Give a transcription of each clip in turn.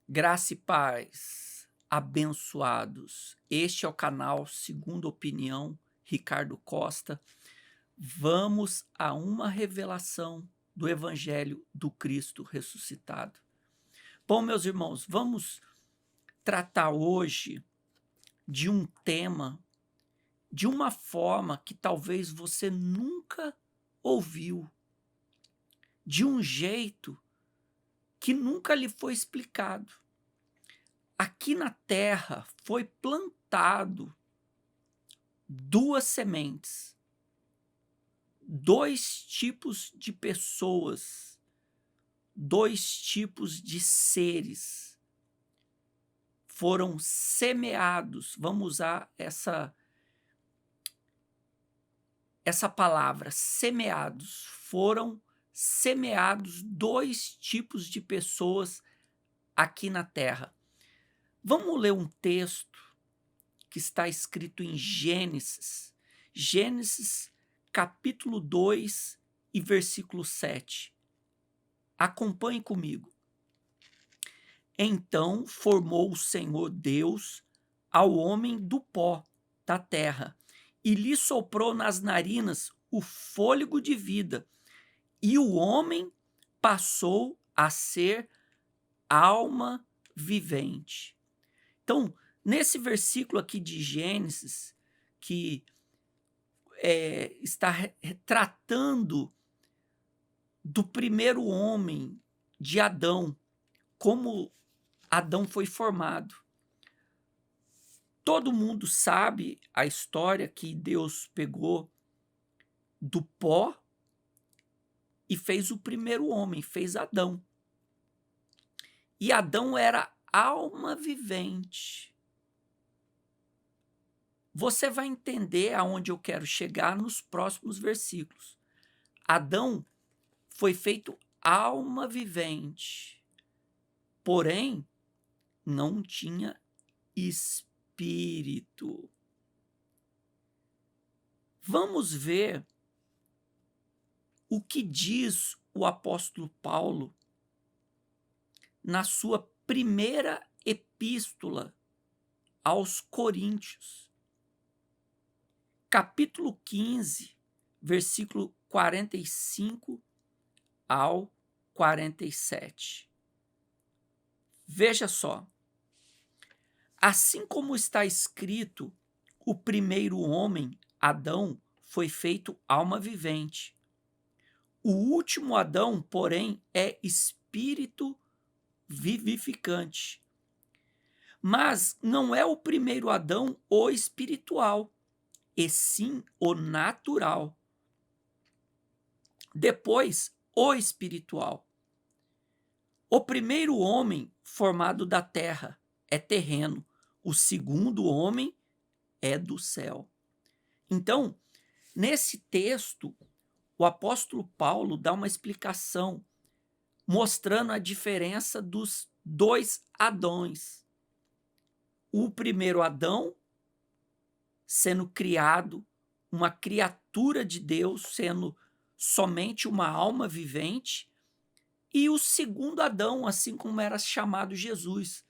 Graça e paz, abençoados. Este é o canal Segunda Opinião, Ricardo Costa. Vamos a uma revelação do Evangelho do Cristo ressuscitado. Bom, meus irmãos, vamos tratar hoje de um tema de uma forma que talvez você nunca ouviu, de um jeito que nunca lhe foi explicado. Aqui na terra foi plantado duas sementes, dois tipos de pessoas, dois tipos de seres foram semeados. Vamos usar essa palavra, semeados. Foram semeados dois tipos de pessoas aqui na terra. Vamos ler um texto que está escrito em Gênesis. Gênesis, capítulo 2 e versículo 7. Acompanhe comigo. Então formou o Senhor Deus ao homem do pó da terra e lhe soprou nas narinas o fôlego de vida, e o homem passou a ser alma vivente. Então, nesse versículo aqui de Gênesis, que está tratando do primeiro homem, de Adão, como Adão foi formado. Todo mundo sabe a história que Deus pegou do pó e fez o primeiro homem, fez Adão. E Adão era alma vivente. Você vai entender aonde eu quero chegar nos próximos versículos. Adão foi feito alma vivente, porém não tinha espírito. Vamos ver o que diz o apóstolo Paulo na sua primeira epístola aos Coríntios, capítulo 15, versículo 45 ao 47. Veja só. Assim como está escrito, o primeiro homem, Adão, foi feito alma vivente. O último Adão, porém, é espírito vivificante. Mas não é o primeiro Adão o espiritual, e sim o natural. Depois, o espiritual. O primeiro homem formado da terra é terreno, o segundo homem é do céu. Então, nesse texto, o apóstolo Paulo dá uma explicação, mostrando a diferença dos dois Adões. O primeiro Adão, sendo criado, uma criatura de Deus, sendo somente uma alma vivente, e o segundo Adão, assim como era chamado Jesus,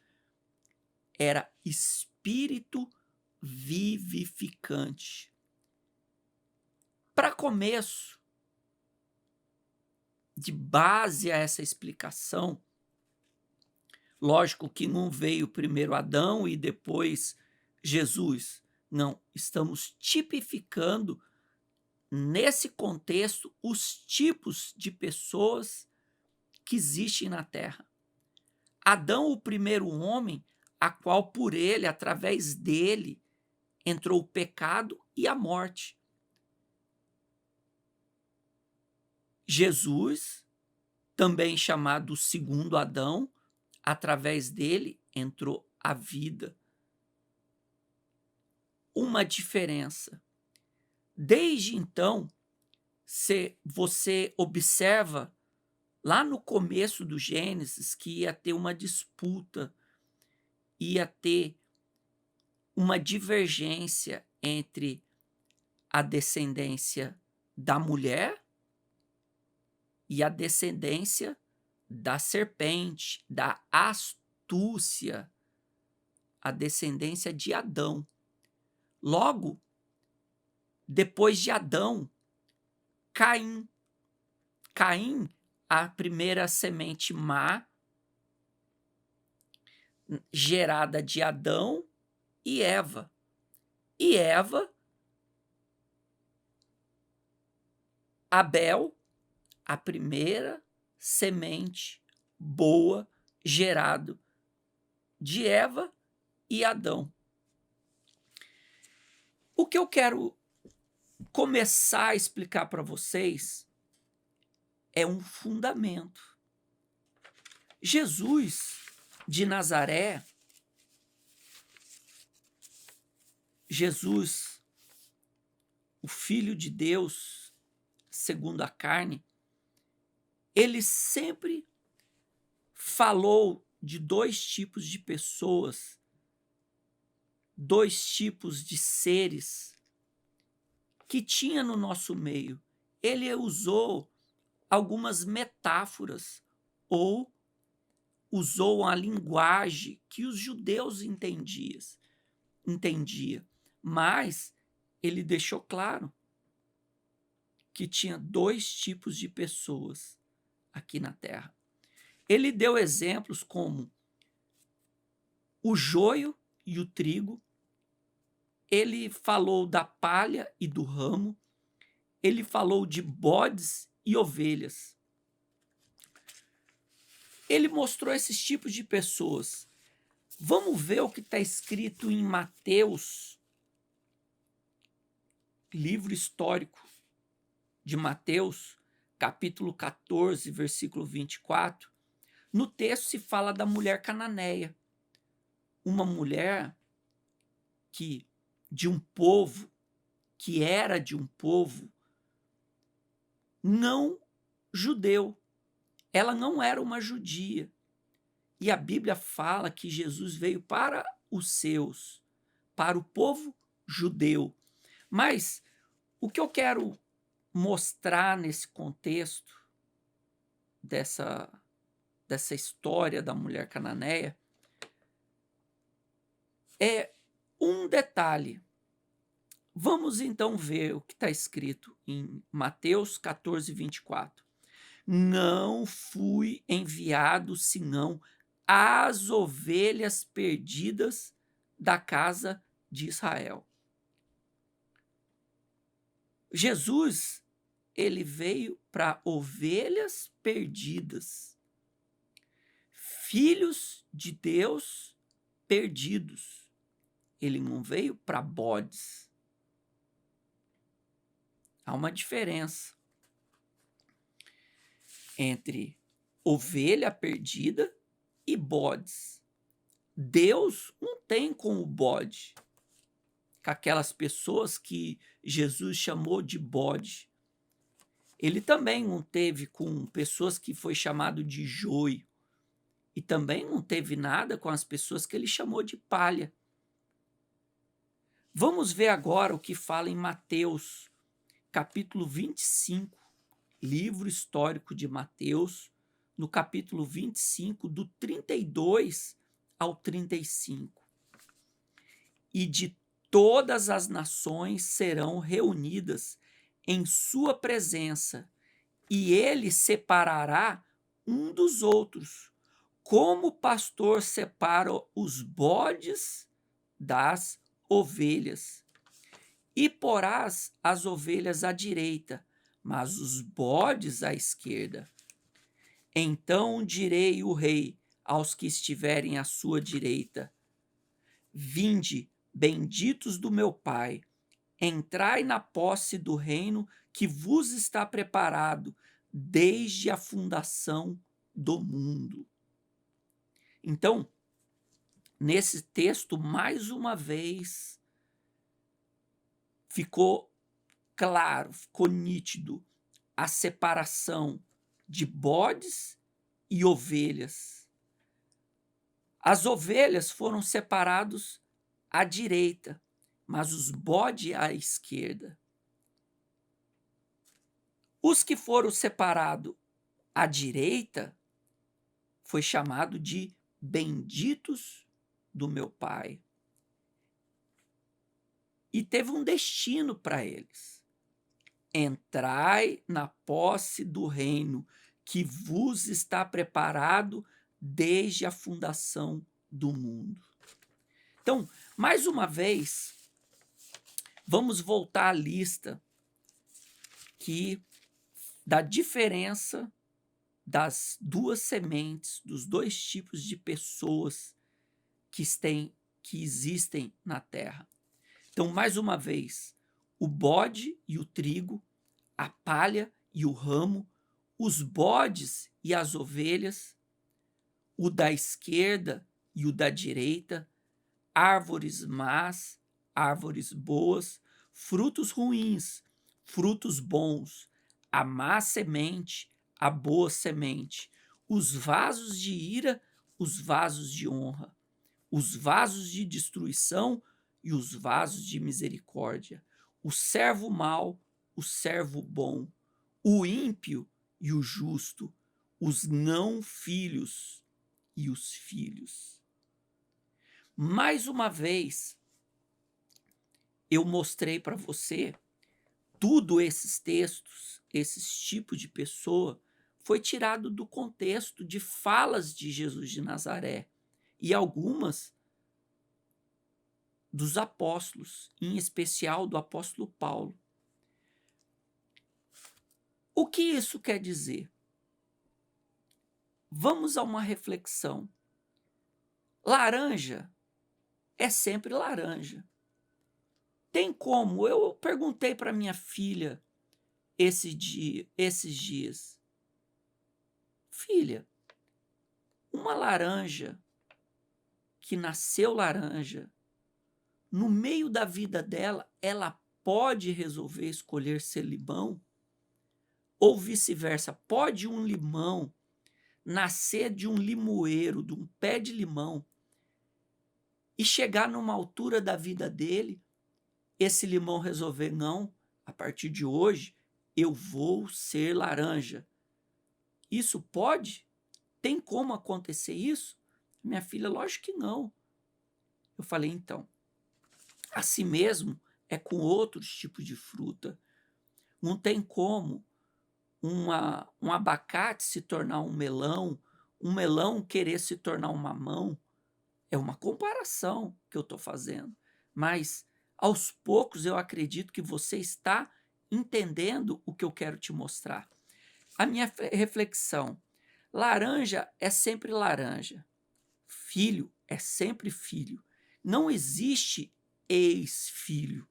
era espírito vivificante. Para começo, de base a essa explicação, lógico que não veio primeiro Adão e depois Jesus. Não, estamos tipificando nesse contexto os tipos de pessoas que existem na Terra. Adão, o primeiro homem, a qual por ele, através dele, entrou o pecado e a morte. Jesus, também chamado segundo Adão, através dele entrou a vida. Uma diferença. Desde então, se você observa lá no começo do Gênesis que ia ter uma disputa, ia ter uma divergência entre a descendência da mulher e a descendência da serpente, da Túcia, a descendência de Adão. Logo, depois de Adão, Caim. Caim, a primeira semente má, gerada de Adão e Eva. E Eva, Abel, a primeira semente boa, gerado de Eva e Adão. O que eu quero começar a explicar para vocês é um fundamento. Jesus de Nazaré, Jesus, o Filho de Deus, segundo a carne, ele sempre falou de dois tipos de pessoas, dois tipos de seres que tinha no nosso meio. Ele usou algumas metáforas ou usou a linguagem que os judeus entendia, mas ele deixou claro que tinha dois tipos de pessoas aqui na Terra. Ele deu exemplos como o joio e o trigo. Ele falou da palha e do ramo. Ele falou de bodes e ovelhas. Ele mostrou esses tipos de pessoas. Vamos ver o que está escrito em Mateus, livro histórico de Mateus, capítulo 14, versículo 24. No texto se fala da mulher cananeia, uma mulher que era de um povo não judeu. Ela não era uma judia. E a Bíblia fala que Jesus veio para os seus, para o povo judeu. Mas o que eu quero mostrar nesse contexto dessa história da mulher cananeia é um detalhe. Vamos então ver o que está escrito em Mateus 14, 24. Não fui enviado senão às ovelhas perdidas da casa de Israel. Jesus, ele veio para ovelhas perdidas, filhos de Deus perdidos. Ele não veio para bodes. Há uma diferença entre ovelha perdida e bodes. Deus não tem com o bode, com aquelas pessoas que Jesus chamou de bode. Ele também não teve com pessoas que foi chamado de joio. E também não teve nada com as pessoas que ele chamou de palha. Vamos ver agora o que fala em Mateus, capítulo 25, livro histórico de Mateus, no capítulo 25, do 32 ao 35. E de todas as nações serão reunidas em sua presença, e ele separará um dos outros, como o pastor separa os bodes das ovelhas. E porás as ovelhas à direita, mas os bodes à esquerda. Então direi o rei aos que estiverem à sua direita: vinde, benditos do meu Pai, entrai na posse do reino que vos está preparado desde a fundação do mundo. Então, nesse texto, mais uma vez, ficou claro, ficou nítido a separação de bodes e ovelhas. As ovelhas foram separados à direita, mas os bodes à esquerda. Os que foram separados à direita foi chamado de benditos do meu Pai. E teve um destino para eles. Entrai na posse do reino que vos está preparado desde a fundação do mundo. Então, mais uma vez, vamos voltar à lista da diferença das duas sementes, dos dois tipos de pessoas que existem na Terra. Então, mais uma vez, o bode e o trigo, a palha e o ramo, os bodes e as ovelhas, o da esquerda e o da direita, árvores más, árvores boas, frutos ruins, frutos bons, a má semente, a boa semente, os vasos de ira, os vasos de honra, os vasos de destruição e os vasos de misericórdia, o servo mau, o servo bom, o ímpio e o justo, os não filhos e os filhos. Mais uma vez, eu mostrei para você tudo esses textos, esses tipos de pessoa, foi tirado do contexto de falas de Jesus de Nazaré e algumas dos apóstolos, em especial do apóstolo Paulo. O que isso quer dizer? Vamos a uma reflexão. Laranja é sempre laranja. Tem como? Eu perguntei para minha filha esses dias. Filha, uma laranja que nasceu laranja, no meio da vida dela, ela pode resolver escolher ser limão? Ou vice-versa, pode um limão nascer de um limoeiro, de um pé de limão, e chegar numa altura da vida dele, esse limão resolver, não, a partir de hoje eu vou ser laranja. Isso pode? Tem como acontecer isso? Minha filha, lógico que não. Eu falei, então, assim mesmo é com outros tipos de fruta. Não tem como um abacate se tornar um melão querer se tornar um mamão. É uma comparação que eu estou fazendo. Mas, aos poucos, eu acredito que você está entendendo o que eu quero te mostrar. A minha reflexão: laranja é sempre laranja. Filho é sempre filho. Não existe ex-filho.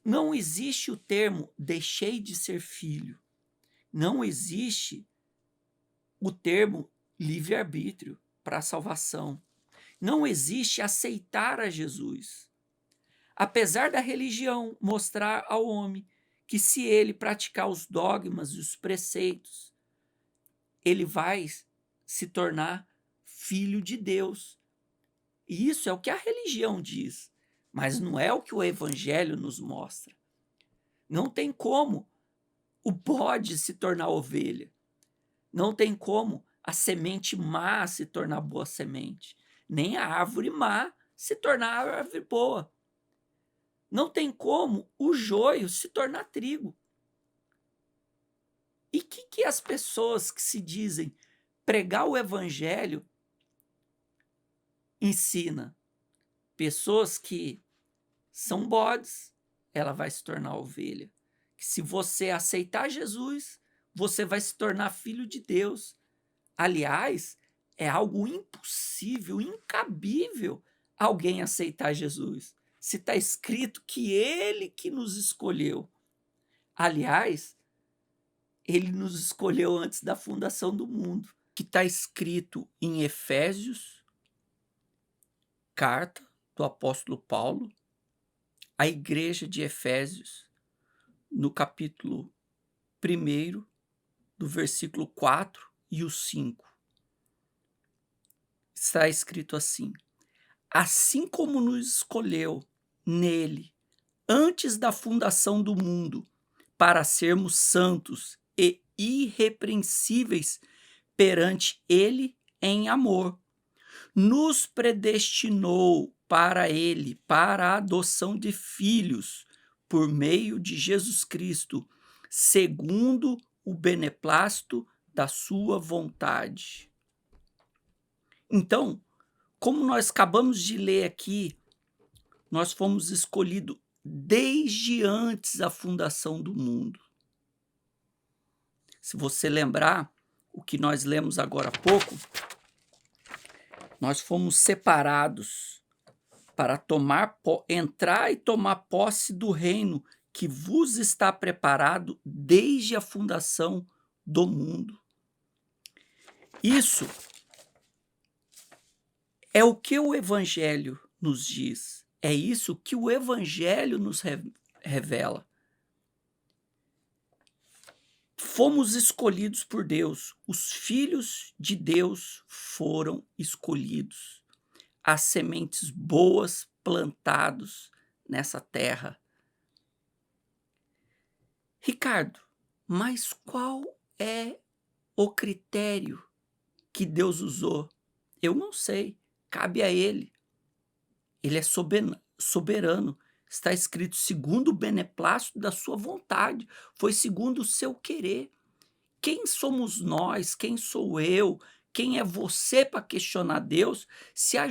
Não existe o termo deixei de ser filho. Não existe o termo livre-arbítrio para a salvação. Não existe aceitar a Jesus. Apesar da religião mostrar ao homem que se ele praticar os dogmas e os preceitos, ele vai se tornar filho de Deus. E isso é o que a religião diz, mas não é o que o evangelho nos mostra. Não tem como o bode se tornar ovelha. Não tem como a semente má se tornar boa semente, nem a árvore má se tornar árvore boa. Não tem como o joio se tornar trigo. E o que as pessoas que se dizem pregar o evangelho ensina? Pessoas que são bodes, ela vai se tornar ovelha. Que se você aceitar Jesus, você vai se tornar filho de Deus. Aliás, é algo impossível, incabível alguém aceitar Jesus. Se está escrito que ele que nos escolheu. Aliás, ele nos escolheu antes da fundação do mundo. Que está escrito em Efésios, carta do apóstolo Paulo, à igreja de Efésios, no capítulo 1, do versículo 4 e o 5. Está escrito assim: assim como nos escolheu nele, antes da fundação do mundo, para sermos santos e irrepreensíveis perante ele em amor. Nos predestinou para ele, para a adoção de filhos, por meio de Jesus Cristo, segundo o beneplácito da sua vontade. Então, como nós acabamos de ler aqui, nós fomos escolhidos desde antes da fundação do mundo. Se você lembrar o que nós lemos agora há pouco, nós fomos separados para entrar e tomar posse do reino que vos está preparado desde a fundação do mundo. Isso é o que o Evangelho nos diz. É isso que o Evangelho nos revela. Fomos escolhidos por Deus. Os filhos de Deus foram escolhidos. As sementes boas plantados nessa terra. Ricardo, mas qual é o critério que Deus usou? Eu não sei. Cabe a Ele. Ele é soberano. Está escrito segundo o beneplácito da sua vontade. Foi segundo o seu querer. Quem somos nós? Quem sou eu? Quem é você para questionar Deus se há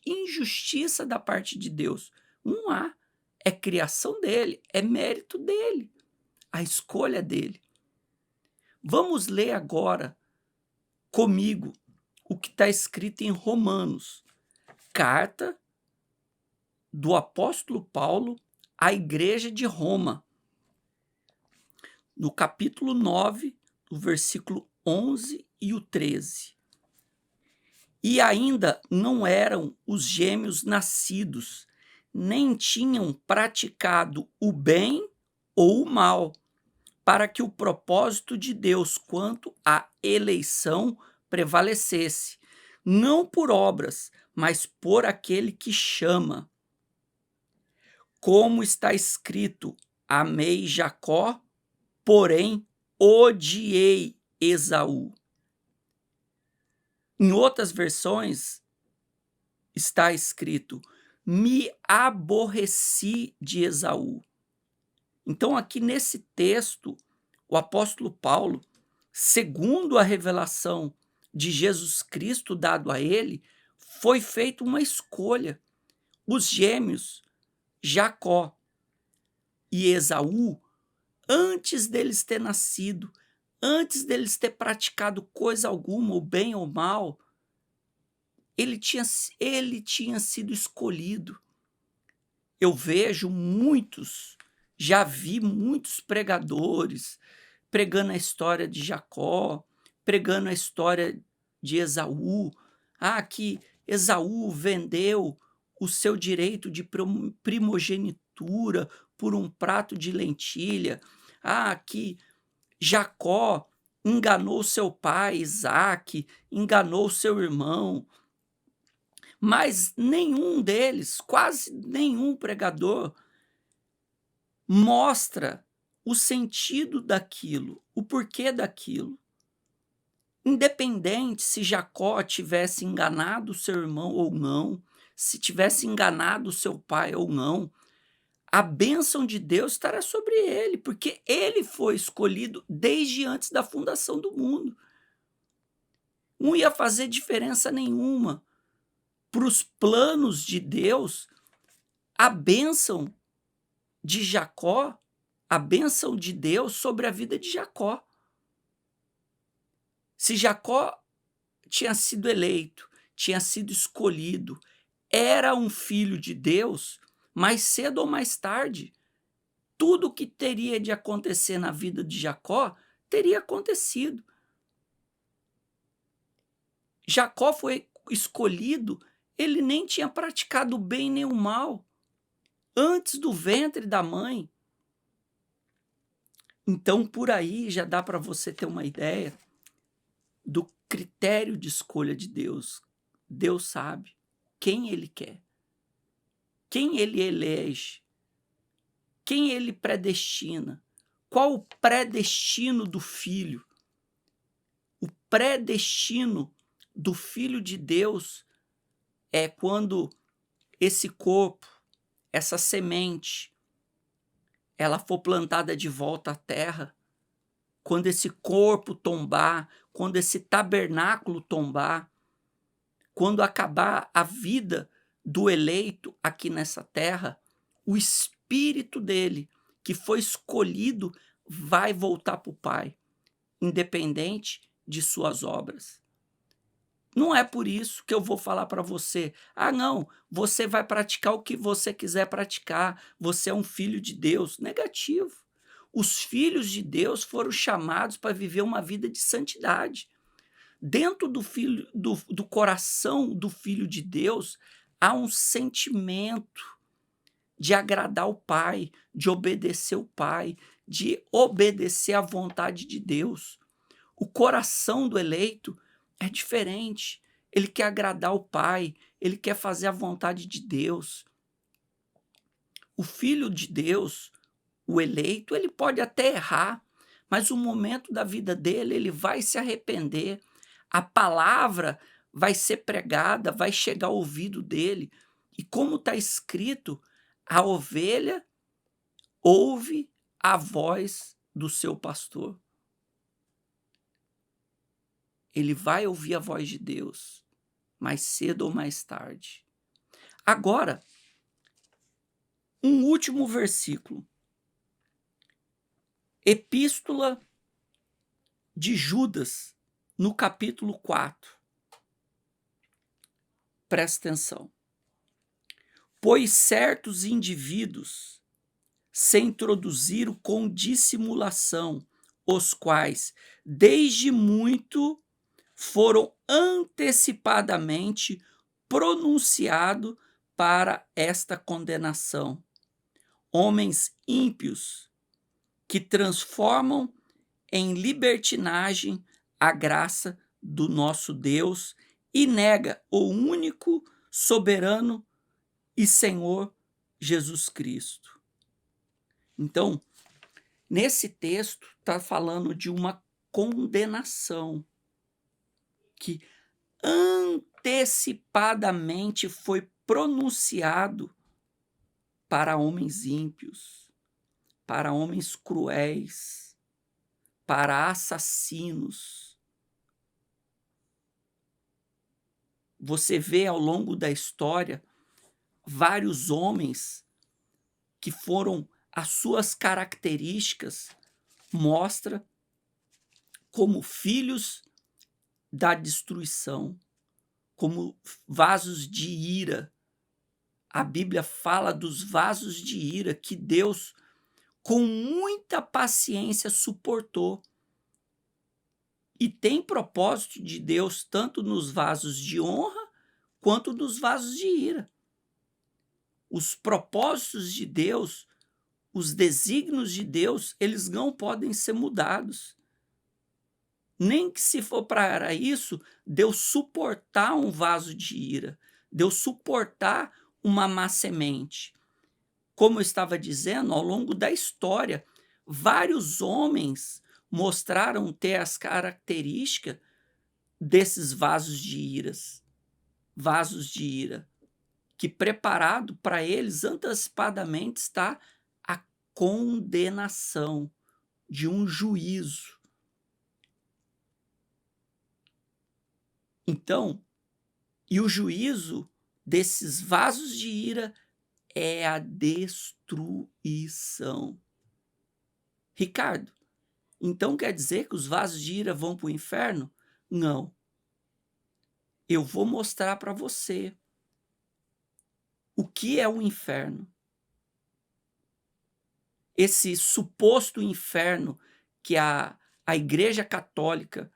injustiça da parte de Deus? Não há. É criação dele. É mérito dele. A escolha dele. Vamos ler agora comigo o que está escrito em Romanos. Carta do apóstolo Paulo à igreja de Roma, no capítulo 9, o versículo 11 e o 13. E ainda não eram os gêmeos nascidos, nem tinham praticado o bem ou o mal, para que o propósito de Deus quanto à eleição prevalecesse, não por obras, mas por aquele que chama. Como está escrito, amei Jacó, porém odiei Esaú. Em outras versões está escrito, me aborreci de Esaú. Então aqui nesse texto, o apóstolo Paulo, segundo a revelação de Jesus Cristo dado a ele, foi feita uma escolha. Os gêmeos Jacó e Esaú, antes deles ter nascido, antes deles ter praticado coisa alguma, ou bem ou mal, ele tinha sido escolhido. Eu vejo já vi muitos pregadores pregando a história de Jacó, pregando a história de Esaú, que Esaú vendeu o seu direito de primogenitura por um prato de lentilha, que Jacó enganou seu pai, Isaque, enganou seu irmão, mas nenhum deles, quase nenhum pregador, mostra o sentido daquilo, o porquê daquilo. Independente se Jacó tivesse enganado seu irmão ou não, se tivesse enganado seu pai ou não, a bênção de Deus estará sobre ele, porque ele foi escolhido desde antes da fundação do mundo. Não ia fazer diferença nenhuma. Para os planos de Deus, a bênção de Jacó, a bênção de Deus sobre a vida de Jacó. Se Jacó tinha sido eleito, tinha sido escolhido, era um filho de Deus, mais cedo ou mais tarde, tudo o que teria de acontecer na vida de Jacó teria acontecido. Jacó foi escolhido, ele nem tinha praticado o bem nem o mal, antes do ventre da mãe. Então, por aí já dá para você ter uma ideia do critério de escolha de Deus. Deus sabe quem Ele quer, quem Ele elege, quem Ele predestina, qual o predestino do filho. O predestino do Filho de Deus é quando esse corpo, essa semente, ela for plantada de volta à terra, quando esse corpo tombar, quando esse tabernáculo tombar, quando acabar a vida do eleito aqui nessa terra, o espírito dele, que foi escolhido, vai voltar para o Pai, independente de suas obras. Não é por isso que eu vou falar para você: ah, não, você vai praticar o que você quiser praticar, você é um filho de Deus. Negativo. Os filhos de Deus foram chamados para viver uma vida de santidade. Dentro do coração do Filho de Deus há um sentimento de agradar o Pai, de obedecer o Pai, de obedecer à vontade de Deus. O coração do eleito é diferente. Ele quer agradar o Pai, ele quer fazer a vontade de Deus. O Filho de Deus, o eleito, ele pode até errar, mas o momento da vida dele, ele vai se arrepender. A palavra vai ser pregada, vai chegar ao ouvido dele. E como está escrito, a ovelha ouve a voz do seu pastor. Ele vai ouvir a voz de Deus, mais cedo ou mais tarde. Agora, um último versículo. Epístola de Judas, no capítulo 4. Presta atenção. Pois certos indivíduos se introduziram com dissimulação, os quais, desde muito, foram antecipadamente pronunciados para esta condenação. Homens ímpios que transformam em libertinagem a graça do nosso Deus e nega o único soberano e Senhor Jesus Cristo. Então, nesse texto está falando de uma condenação que antecipadamente foi pronunciado para homens ímpios, para homens cruéis, para assassinos. Você vê ao longo da história vários homens que foram, as suas características mostra como filhos da destruição, como vasos de ira. A Bíblia fala dos vasos de ira que Deus, com muita paciência, suportou. E tem propósito de Deus tanto nos vasos de honra quanto nos vasos de ira. Os propósitos de Deus, os desígnios de Deus, eles não podem ser mudados. Nem que se for para isso, Deus suportar um vaso de ira, Deus suportar uma má semente. Como eu estava dizendo, ao longo da história, vários homens mostraram ter as características desses vasos de ira, que preparado para eles antecipadamente está a condenação de um juízo. Então, e o juízo desses vasos de ira é a destruição. Ricardo, então quer dizer que os vasos de ira vão para o inferno? Não. Eu vou mostrar para você o que é o inferno. Esse suposto inferno que a Igreja Católica,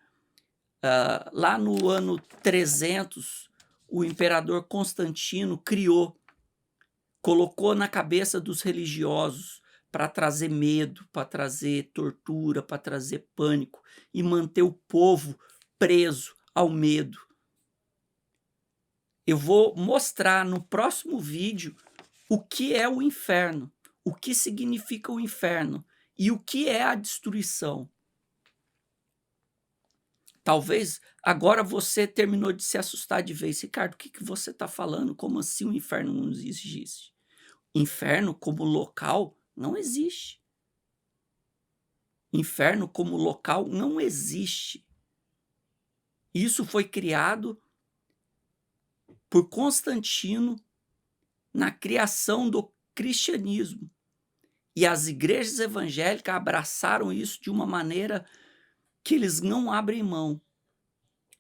lá no ano 300, o imperador Constantino criou, colocou na cabeça dos religiosos para trazer medo, para trazer tortura, para trazer pânico e manter o povo preso ao medo. Eu vou mostrar no próximo vídeo o que é o inferno, o que significa o inferno e o que é a destruição. Talvez agora você terminou de se assustar de vez. Ricardo, o que que você está falando? Como assim o inferno não existe? Inferno como local não existe. Inferno como local não existe. Isso foi criado por Constantino na criação do cristianismo. E as igrejas evangélicas abraçaram isso de uma maneira que eles não abrem mão.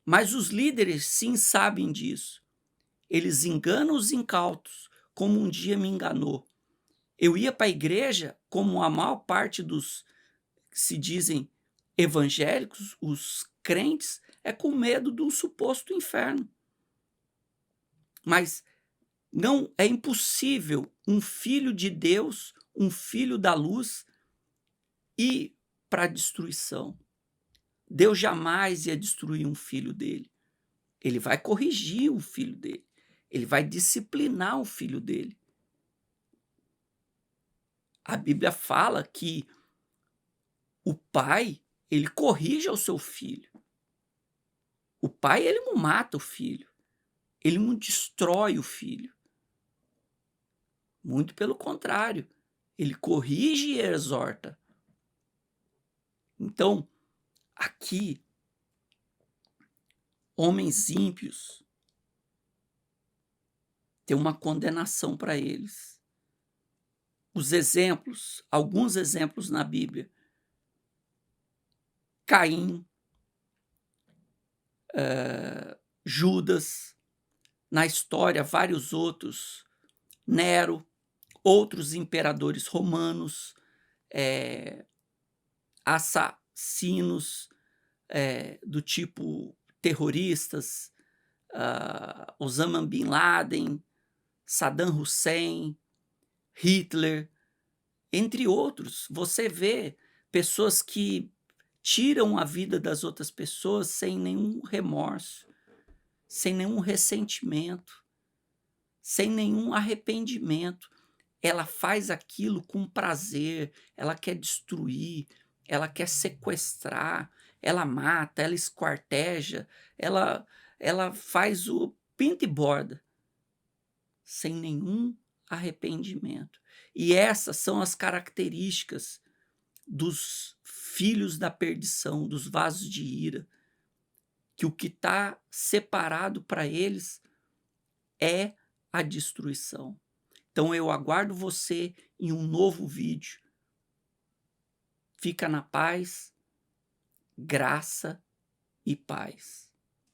Mas os líderes sim sabem disso. Eles enganam os incautos, como um dia me enganou. Eu ia para a igreja, como a maior parte dos que se dizem evangélicos, os crentes, é com medo de um suposto inferno. Mas não é impossível um filho de Deus, um filho da luz, ir para a destruição. Deus jamais ia destruir um filho dele. Ele vai corrigir o filho dele. Ele vai disciplinar o filho dele. A Bíblia fala que o pai, ele corrige ao seu filho. O pai, ele não mata o filho. Ele não destrói o filho. Muito pelo contrário. Ele corrige e exorta. Então, aqui, homens ímpios, tem uma condenação para eles. Os exemplos, alguns exemplos na Bíblia. Caim, Judas, na história vários outros, Nero, outros imperadores romanos, assassinos do tipo terroristas, Osama Bin Laden, Saddam Hussein, Hitler, entre outros. Você vê pessoas que tiram a vida das outras pessoas sem nenhum remorso, sem nenhum ressentimento, sem nenhum arrependimento. Ela faz aquilo com prazer, ela quer destruir, ela quer sequestrar, ela mata, ela esquarteja, ela faz o pinta e borda, sem nenhum arrependimento. E essas são as características dos filhos da perdição, dos vasos de ira, que o que está separado para eles é a destruição. Então eu aguardo você em um novo vídeo. Fica na paz, graça e paz.